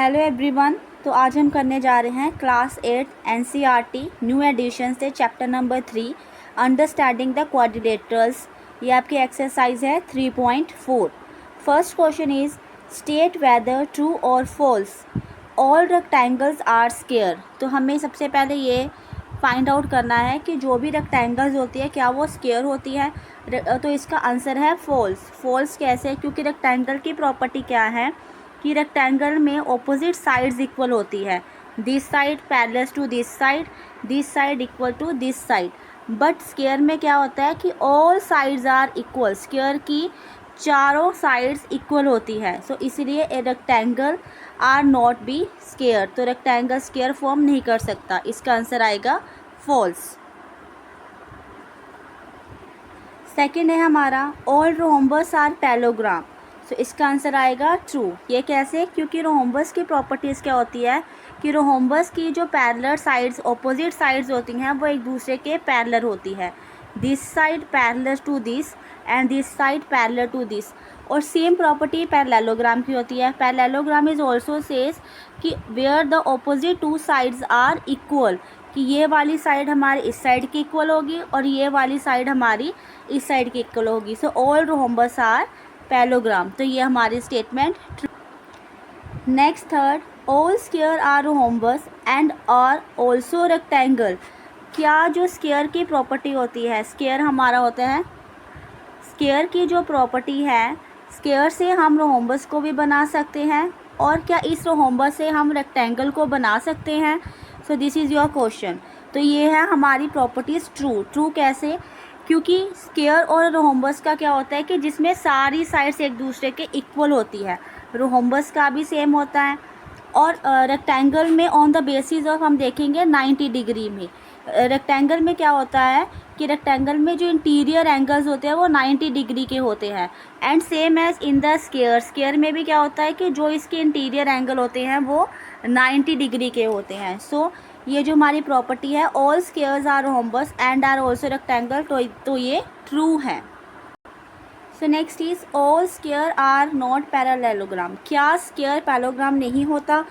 Hello everyone. तो आज हम करने जा रहे हैं क्लास 8 एनसीईआरटी न्यू एडिशन से chapter number 3 understanding the quadrilaterals. ये आपकी एक्सरसाइज है 3.4। First question is state whether true और false all rectangles are square. तो हमें सबसे पहले ये फाइंड आउट करना है कि जो भी रेक्टेंगल्स होती है क्या वो स्क्वायर होती है। तो इसका आंसर है फॉल्स। फॉल्स कैसे? क्योंकि रेक्टेंगल की प्रॉपर्टी क्या है कि रेक्टेंगल में ऑपोजिट साइड्स इक्वल होती है। This side parallel to this side equal to this side. But square में क्या होता है कि all sides are equal. Square की चारों साइड्स इक्वल होती है। सो इसीलिए a rectangle are not be square. तो रेक्टेंगल स्क्वायर फॉर्म नहीं कर सकता। इसका आंसर आएगा फॉल्स। सेकेंड है हमारा ऑल रोम्बस आर पैलोग्राम। तो इसका आंसर आएगा ट्रू। ये कैसे? क्योंकि रोम्बस की प्रॉपर्टीज़ क्या होती है कि रोम्बस की जो पैरेलल साइड्स ऑपोजिट साइड्स होती हैं वो एक दूसरे के पैरेलल होती है। This side parallel to this and this side parallel to this. और सेम प्रॉपर्टी पैरेललोग्राम की होती है। पैरेललोग्राम इज ऑल्सो सेज कि where the opposite two sides are equal, कि ये वाली साइड हमारी इस साइड की इक्वल होगी और ये वाली साइड हमारी इस साइड की इक्वल होगी। So all rhombus are parallelogram. तो ये हमारी statement. Next third, all square are rhombus and are also rectangle. क्या जो स्क्वायर की प्रॉपर्टी होती है, स्क्वायर हमारा होता है, स्क्वायर की जो प्रॉपर्टी है, स्क्वायर से हम रोम्बस को भी बना सकते हैं और क्या इस रोम्बस से हम रेक्टेंगल को बना सकते हैं? So this is your question. तो ये है हमारी प्रॉपर्टीज़ ट्रू। ट्रू कैसे? क्योंकि स्क्वायर और रोम्बस का क्या होता है कि जिसमें सारी साइड्स एक दूसरे के इक्वल होती है। रोम्बस का भी सेम होता है। और रेक्टेंगल में ऑन द बेसिस ऑफ हम देखेंगे 90 डिग्री में। रेक्टेंगल में क्या होता है कि रेक्टेंगल में जो इंटीरियर एंगल्स होते हैं वो 90 डिग्री के होते हैं। And same as in the square. Square में भी क्या होता है कि जो इसके इंटीरियर एंगल होते हैं वो 90 डिग्री के होते हैं। सो ये जो हमारी प्रॉपर्टी है all squares are rhombus and are also rectangle, तो ये ट्रू है। So next is all square are not parallelogram. क्या स्क्वायर पैरेललोग्राम नहीं होता?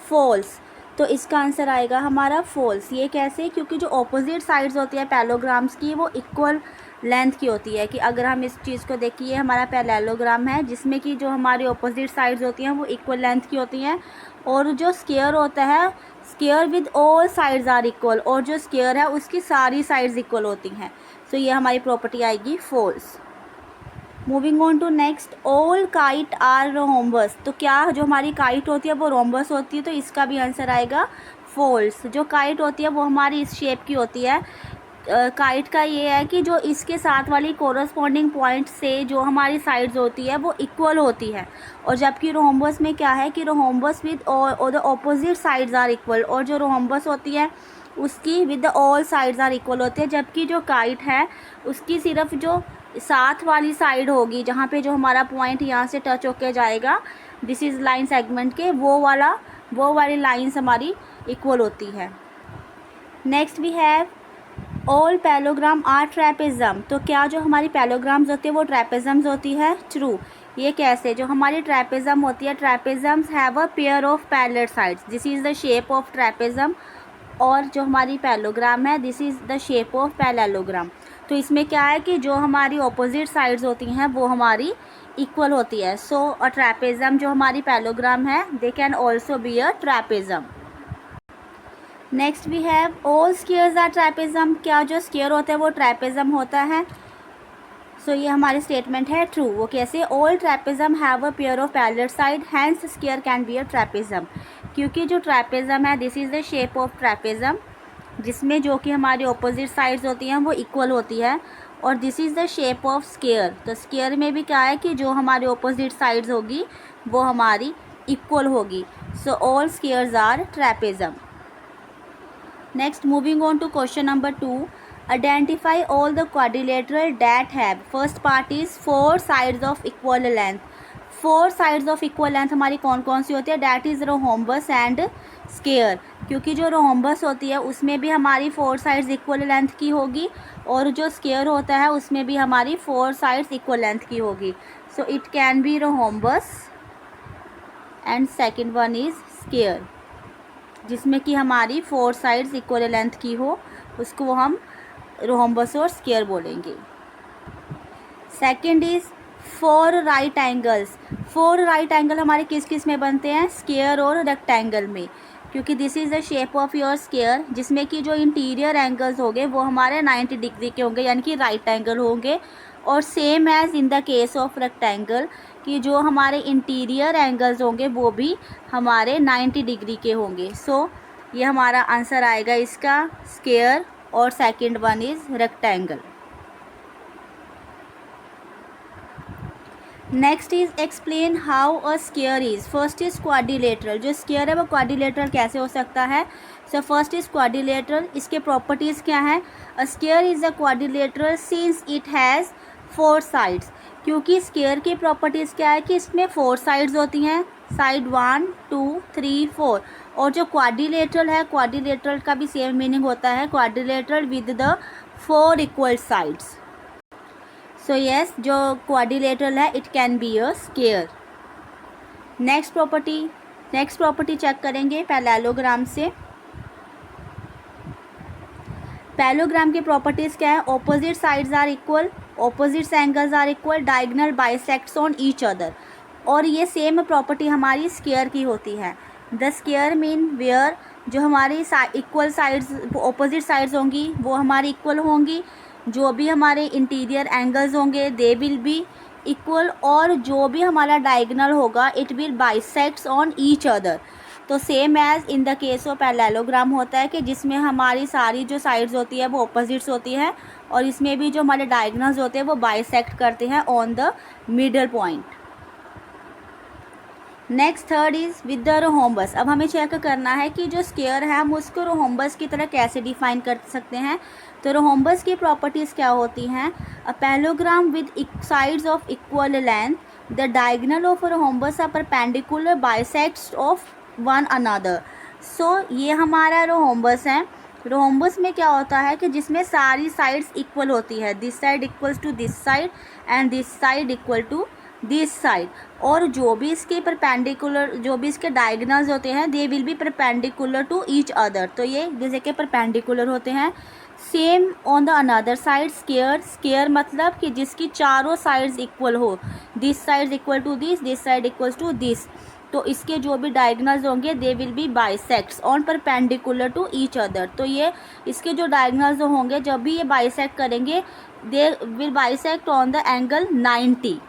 फॉल्स। तो इसका आंसर आएगा हमारा फॉल्स। ये कैसे? क्योंकि जो ऑपोजिट साइड्स होती है पैरेललोग्राम्स की वो इक्वल लेंथ की होती है। कि अगर हम इस चीज़ को देखिए, हमारा पैरेललोग्राम है जिसमें कि जो हमारी ऑपोजिट साइड्स होती हैं वो इक्वल लेंथ की होती हैं। और जो स्क्वायर होता है, square with all sides are equal, और जो स्क्वायर है उसकी सारी साइड्स इक्वल होती हैं। सो ये हमारी प्रॉपर्टी आएगी false. Moving on to next, all kite are rhombus. तो क्या जो हमारी काइट होती है वो रोम्बस होती है? तो इसका भी आंसर आएगा फॉल्स। जो काइट होती है वो हमारी इस शेप की होती है। काइट का ये है कि जो इसके साथ वाली कोरस्पॉन्डिंग पॉइंट से जो हमारी साइड्स होती है वो इक्वल होती है। और जबकि रोम्बस में क्या है कि rhombus with all the opposite sides are equal, और जो रोम्बस होती है उसकी with the all sides are equal होती है। जबकि जो काइट है उसकी सिर्फ जो साथ वाली साइड होगी, जहाँ पे जो हमारा पॉइंट यहाँ से टच होके जाएगा, दिस इज़ लाइन सेगमेंट के, वो वाली लाइंस हमारी इक्वल होती है। Next we have all parallelogram are trapezium. तो क्या जो हमारी पैलोग्राम्स होती है वो ट्रैपेज़म्स होती है? ट्रू। ये कैसे? जो हमारी ट्रैपेज़म होती है, trapeziums have a pair of parallel sides, this is the shape of trapezium. और जो हमारी पैलोग्राम है, this is the shape of parallelogram. तो इसमें क्या है कि जो हमारी ऑपोजिट साइड्स होती हैं वो हमारी इक्वल होती है। सो अ ट्रैपेज़म जो हमारी पैलोग्राम है, they can also be a trapezium. Next we have all squares are trapezium. क्या जो स्क्वायर होता है वो ट्रैपेज़म होता है? सो ये हमारी स्टेटमेंट है ट्रू। वो कैसे? All trapezium have a pair of parallel side, hence square can be a trapezium. क्योंकि जो ट्रैपेज़म है, this is the shape of trapezium, जिसमें जो कि हमारी ऑपोजिट साइड्स होती हैं वो इक्वल होती है। और this is the shape of square. तो स्क्वायर में भी क्या है कि जो हमारी ऑपोजिट साइड्स होगी वो हमारी इक्वल होगी। So all squares are trapezium. Next, moving on to question number 2, identify all the quadrilateral that have. First part is 4 sides of equal length. 4 sides of equal length हमारी कौन कौन सी होती है? That is rhombus and square. क्योंकि जो rhombus होती है उसमें भी हमारी 4 साइड्स इक्वल लेंथ की होगी, और जो स्क्वायर होता है उसमें भी हमारी 4 साइड्स इक्वल लेंथ की होगी। So it can B rhombus and second one is square, जिसमें कि हमारी 4 साइड्स इक्वल लेंथ की हो, उसको हम रोम्बस और स्क्वायर बोलेंगे। Second is 4 right angles. 4 right angle हमारे किस किस में बनते हैं, स्क्वायर और रेक्टेंगल में, क्योंकि this is the shape of your square, जिसमें कि जो इंटीरियर एंगल्स होंगे वो हमारे 90 डिग्री के होंगे, यानी कि राइट एंगल होंगे। और same as in the case of rectangle, कि जो हमारे इंटीरियर एंगल्स होंगे वो भी हमारे 90 डिग्री के होंगे। सो ये हमारा आंसर आएगा इसका स्क्वायर, और second one is rectangle. Next is explain how a square is. First is quadrilateral. जो स्क्वायर है वो क्वाड्रिलेटरल कैसे हो सकता है। सो फर्स्ट इज क्वाड्रिलेटरल, इसके प्रॉपर्टीज़ क्या हैं। A square is a quadrilateral since it has 4 sides, क्योंकि स्क्वायर की प्रॉपर्टीज़ क्या है कि इसमें 4 साइड्स होती हैं, साइड 1 2 3 4। और जो क्वाड्रिलेटरल है, क्वाड्रिलेटरल का भी सेम मीनिंग होता है, quadrilateral with the 4 equal sides. So yes, जो क्वाड्रिलेटरल है it can be a square. Next property check करेंगे पैरेललोग्राम से। पैरेललोग्राम की प्रॉपर्टीज़ क्या है। Opposite sides are equal, opposite angles are equal, diagonal bisects on each other. और ये same property हमारी स्क्वायर की होती है। द स्क्वायर मीन वेयर जो हमारी इक्वल साइड्स, ऑपोजिट साइड्स होंगी वो हमारी इक्वल होंगी, जो भी हमारे इंटीरियर एंगल्स होंगे दे विल बी इक्वल, और जो भी हमारा डायगोनल होगा it will bisects on each other. तो same as in the case of parallelogram होता है कि जिसमें हमारी सारी जो साइड्स होती है वो ऑपोजिट्स होती है, और इसमें भी जो हमारे डायगोनल्स होते हैं वो बाइसेक्ट करते हैं on the middle point. Next third is with the rhombus. अब हमें चेक करना है कि जो स्क्वायर है हम उसको रोम्बस की तरह कैसे डिफाइन कर सकते हैं। तो रोम्बस की प्रॉपर्टीज़ क्या होती हैं। A parallelogram with sides of equal length, the diagonal of rhombus are perpendicular bisects of one another. So ये हमारा रोम्बस है। रोम्बस में क्या होता है कि जिसमें सारी साइड्स इक्वल होती है, this side equals to this side and this side equal to this side, और जो भी इसके परपेंडिकुलर, जो भी इसके डायगोनल्स होते हैं they will be perpendicular to each other. तो ये जैसे कि परपेंडिकुलर होते हैं। Same on the another side square. Square मतलब कि जिसकी चारों साइड्स इक्वल हो, this side equal to this side equals to this. तो इसके जो भी डायगोनल्स होंगे they will be bisects on perpendicular to each other. तो ये इसके जो डायगोनल्स होंगे जब भी ये बाइसेक्ट करेंगे they will bisect on the angle 90।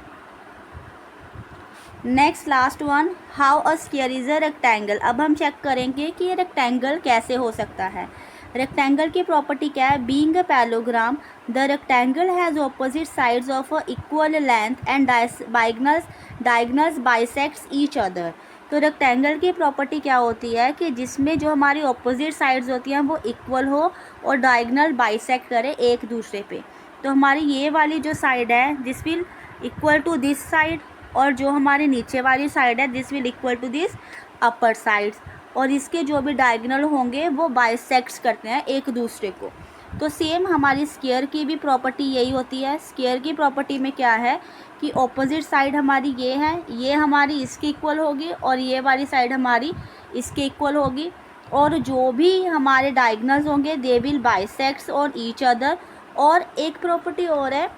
Next last one, how a square is a rectangle. अब हम चेक करेंगे कि ये रेक्टेंगल कैसे हो सकता है। रेक्टेंगल की प्रॉपर्टी क्या है। Being a parallelogram the rectangle has opposite sides of a equal length and diagonals bisects each other. तो रेक्टेंगल की प्रॉपर्टी क्या होती है कि जिसमें जो हमारी ऑपोजिट साइड्स होती हैं वो इक्वल हो और डायगोनल बाइसेक्ट करे एक दूसरे पे। तो हमारी ये वाली जो साइड है this will equal to this side, और जो हमारी नीचे वाली साइड है this will equal to this upper sides, और इसके जो भी डायगोनल होंगे वो बाइसेक्ट्स करते हैं एक दूसरे को। तो सेम हमारी स्क्वायर की भी प्रॉपर्टी यही होती है। स्क्वायर की प्रॉपर्टी में क्या है कि ऑपोजिट साइड हमारी ये है, ये हमारी इसके इक्वल होगी, और ये वाली साइड हमारी इसके इक्वल होगी, और जो भी हमारे डायगोनल्स होंगे they will bisects on each other. और एक प्रॉपर्टी और है,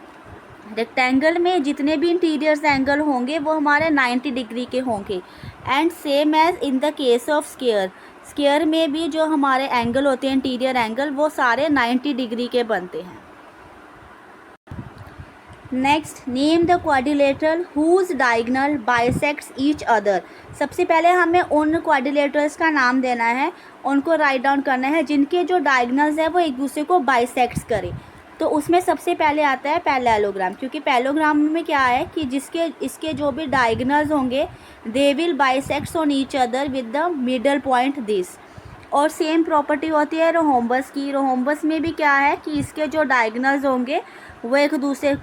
रेक्टेंगल में जितने भी इंटीरियर्स एंगल होंगे वो हमारे 90 डिग्री के होंगे। And same as in the case of square, square में भी जो हमारे एंगल होते हैं इंटीरियर एंगल वो सारे 90 डिग्री के बनते हैं। Next, name the quadrilateral whose diagonal bisects each other. सबसे पहले हमें उन क्वाड्रिलेटरल्स का नाम देना है, उनको राइट डाउन करना है जिनके जो डायगोनल्स है वो एक दूसरे को बाइसेक्ट्स करें। तो उसमें सबसे पहले आता है पैरेललोग्राम, क्योंकि पैरेललोग्राम में क्या है कि इसके जो भी डायगोनल्स होंगे they will bisects on each other with the middle point this. और सेम प्रॉपर्टी होती है रोम्बस की। रोम्बस में भी क्या है कि इसके जो डायगोनल्स होंगे वो एक दूसरे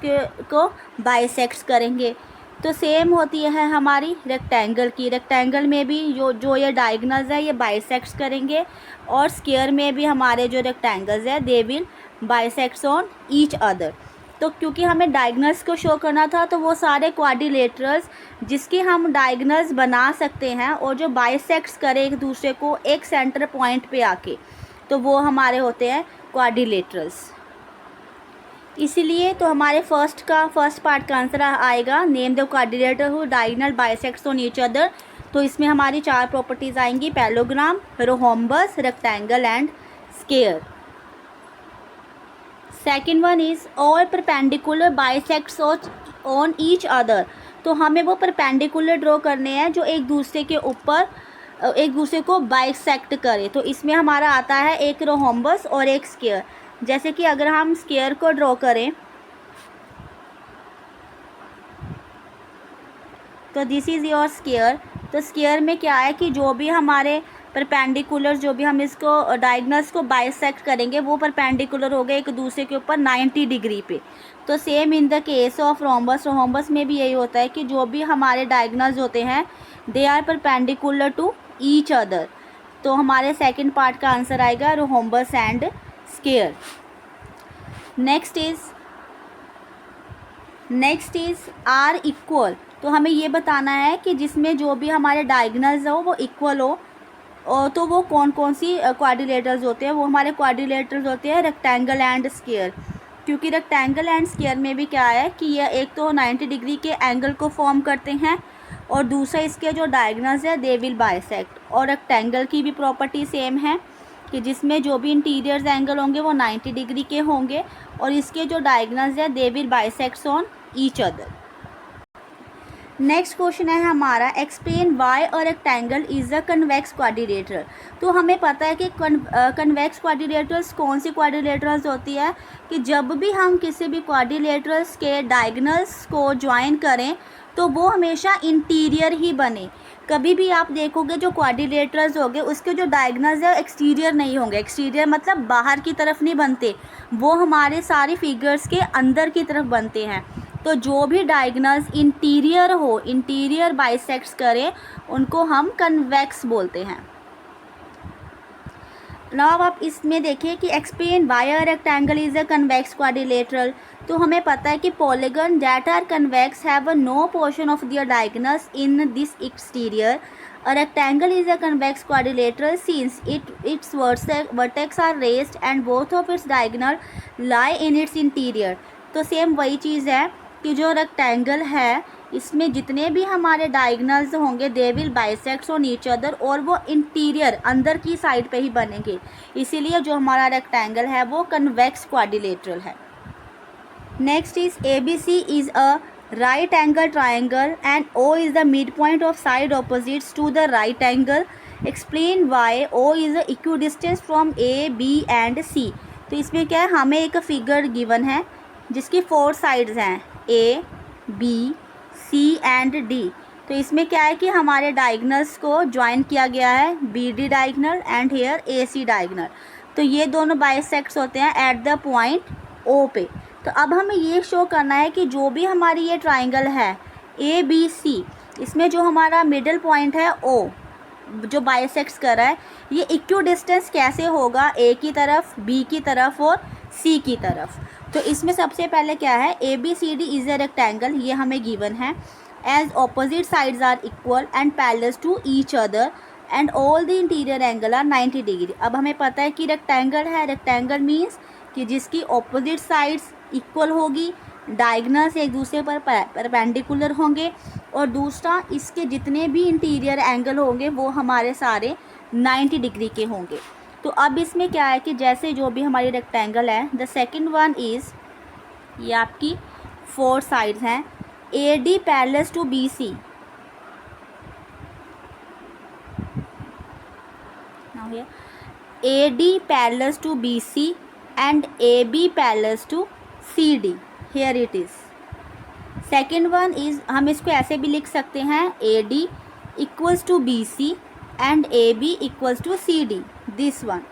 को बाइसेक्ट्स करेंगे। तो सेम होती है हमारी रेक्टेंगल की। रेक्टेंगल में भी जो ये डायगोनल्स है ये बाइसेक्ट्स करेंगे, और स्क्वायर में भी हमारे जो रेक्टेंगल्स है they will bisects on each other. तो क्योंकि हमें डायगनल्स को शो करना था, तो वो सारे क्वाड्रिलेटरल्स जिसके हम डायगनल्स बना सकते हैं और जो बाइसेक्ट्स करें एक दूसरे को एक सेंटर पॉइंट पे आके, तो वो हमारे होते हैं क्वाड्रिलेटरल्स। इसीलिए तो हमारे फर्स्ट पार्ट का आंसर आएगा name the quadrilateral who diagonal bisects on each other. तो इसमें हमारी 4 प्रॉपर्टीज़ आएंगी, parallelogram, rhombus, rectangle and square. Second one is all perpendicular bisects on each other. तो हमें वो परपेंडिकुलर ड्रॉ करने हैं जो एक दूसरे के ऊपर एक दूसरे को बाइसेक्ट करे। तो इसमें हमारा आता है एक रोहोम्बस और एक स्क्वायर। जैसे कि अगर हम स्क्वायर को ड्रॉ करें तो दिस इज़ योर स्क्वायर। तो स्क्वायर में क्या है कि जो भी हमारे परपेंडिकुलर, जो भी हम इसको डायगनल्स को बाइसेक्ट करेंगे वो परपेंडिकुलर हो गए एक दूसरे के ऊपर 90 डिग्री पे। तो same in the case of rhombus में भी यही होता है कि जो भी हमारे डायगनल्स होते हैं they are perpendicular to each other. तो हमारे सेकंड पार्ट का आंसर आएगा rhombus and square. Next is are equal. तो हमें ये बताना है कि जिसमें जो भी हमारे डायगनल्स हो वो इक्वल हो, और तो वो कौन कौन सी क्वाड्रिलेटर्स होते हैं। वो हमारे क्वाड्रिलेटर्स होते हैं रेक्टेंगल एंड स्क्वायर। क्योंकि रेक्टेंगल एंड स्क्वायर में भी क्या है कि यह एक तो 90 डिग्री के एंगल को फॉर्म करते हैं और दूसरा इसके जो डायगनल्स है दे विल बाइसेक्ट। और रेक्टेंगल की भी प्रॉपर्टी सेम है कि जिसमें जो भी इंटीरियर एंगल होंगे वो 90 डिग्री के होंगे और इसके जो डायगनल्स है they will bisect on each other. Next question है हमारा explain why a rectangle is a convex quadrilateral. तो हमें पता है कि कन्वेक्स क्वाड्रिलेटरल्स कौन सी क्वाड्रिलेटरल्स होती है कि जब भी हम किसी भी क्वाड्रिलेटरल्स के डायगनल्स को ज्वाइन करें तो वो हमेशा इंटीरियर ही बने। कभी भी आप देखोगे जो क्वाड्रिलेटरल्स होंगे उसके जो डायगनल्स है एक्सटीरियर नहीं होंगे। एक्सटीरियर मतलब बाहर की तरफ नहीं बनते, वो हमारे सारे फिगर्स के अंदर की तरफ बनते हैं। तो जो भी डायगनल्स इंटीरियर हो, इंटीरियर बाइसेक्ट्स करें, उनको हम कन्वेक्स बोलते हैं। नाउ आप इसमें देखिए कि explain why a rectangle is a convex quadrilateral. तो हमें पता है कि polygon that are convex have a no portion of their diagonals in this exterior. A rectangle is a convex quadrilateral since its vertex are raised and both of its diagonal lie in its interior। तो same वही चीज़ है कि जो rectangle है इसमें जितने भी हमारे डायगनल्स होंगे they will bisect on each other और वो इंटीरियर अंदर की साइड पे ही बनेंगे। इसीलिए जो हमारा रेक्टेंगल है वो कन्वेक्स क्वाड्रिलेटरल है। Next is ABC is a right angle triangle and O is the mid point of side opposites to the right angle. Explain why O is a equidistance from A, B and C। तो इसमें क्या है, हमें एक figure given है जिसकी 4 sides हैं A, B, C and D। तो इसमें क्या है कि हमारे डायगनल्स को ज्वाइन किया गया है BD diagonal and here AC diagonal. तो ये दोनों बाइसेक्ट्स होते हैं एट द पॉइंट O पे। तो अब हमें ये शो करना है कि जो भी हमारी ये ट्राइंगल है ABC, इसमें जो हमारा मिडिल पॉइंट है O जो बाइसेक्ट्स कर रहा है, ये इक्विडिस्टेंस कैसे होगा A की तरफ, B की तरफ और C की तरफ। तो इसमें सबसे पहले क्या है, ABCD इज़ अ रेक्टेंगल, ये हमें गिवन है। As opposite sides are equal and parallel to each other and all the interior angle are 90 degree. अब हमें पता है कि रेक्टेंगल है, रेक्टेंगल मीन्स कि जिसकी ऑपोजिट साइड्स इक्वल होगी, डायगनल्स एक दूसरे पर परपेंडिकुलर होंगे और दूसरा इसके जितने भी इंटीरियर एंगल होंगे वो हमारे सारे 90 डिग्री के होंगे। तो अब इसमें क्या है कि जैसे जो भी हमारी रेक्टेंगल है, द सेकंड वन इज़, ये आपकी 4 साइड्स हैं, AD parallel to BC। Now here AD parallel to BC and AB parallel to CD। Here it is. Second one is, हम इसको ऐसे भी लिख सकते हैं AD equals to BC and AB equals to CD. This one.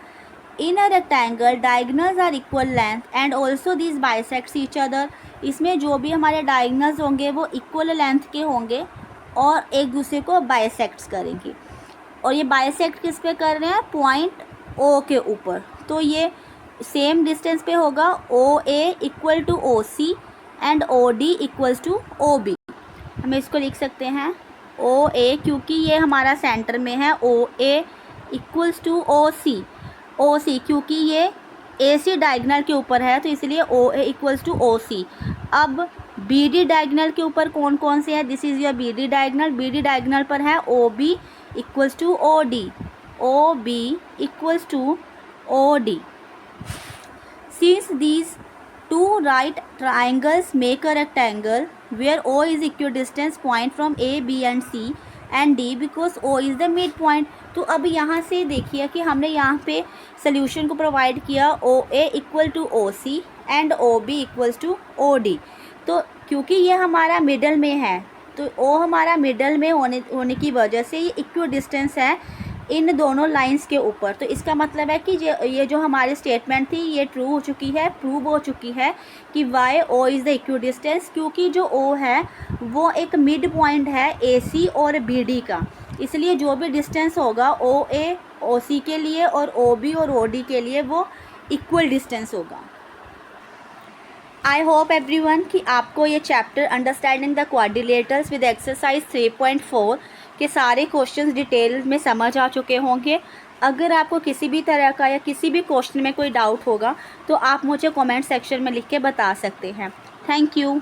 In a rectangle, diagonals are equal length and also these bisects each other. इसमें जो भी हमारे डायगनल्स होंगे वो इक्वल लेंथ के होंगे और एक दूसरे को बाइसेक्ट्स करेंगे। और ये बाइसेक्ट किस पे कर रहे हैं, पॉइंट O के ऊपर। तो ये सेम डिस्टेंस पे होगा O A equal to O C and O D equals to O B. हम इसको लिख सकते हैं ओ ए, क्योंकि ये हमारा सेंटर में है, ओ ए इक्वल्स टू ओ सी क्योंकि ये ए सी डायगनल के ऊपर है तो इसलिए ओ ए इक्वल्स टू ओ सी। अब बी डी डायगनल के ऊपर कौन कौन से है, this is your B D diagonal पर है O B equals to O D, O B equals to O D. Since these two right triangles make a rectangle where O is equidistant point from A, B and C and D because O is the midpoint, तो अब यहाँ से देखिए कि हमने यहाँ पे solution को प्रोवाइड किया O A equal to O C and O B equals to O D. तो क्योंकि ये हमारा मिडल में है तो ओ हमारा मिडल में होने की वजह से ये इक्विडिस्टेंस है इन दोनों लाइंस के ऊपर। तो इसका मतलब है कि ये जो हमारी स्टेटमेंट थी ये ट्रू हो चुकी है, प्रूव हो चुकी है कि why O is the equidistance, क्योंकि जो ओ है वो एक मिड पॉइंट है ए सी और बी डी का, इसलिए जो भी डिस्टेंस होगा ओ ए ओ सी के लिए और ओ बी और ओ डी के लिए वो इक्वल डिस्टेंस होगा। आई होप एवरीवन कि आपको ये chapter understanding the quadrilaterals with exercise 3.4 के सारे क्वेश्चंस डिटेल में समझ आ चुके होंगे। अगर आपको किसी भी तरह का या किसी भी क्वेश्चन में कोई डाउट होगा तो आप मुझे कमेंट सेक्शन में लिख के बता सकते हैं। Thank you.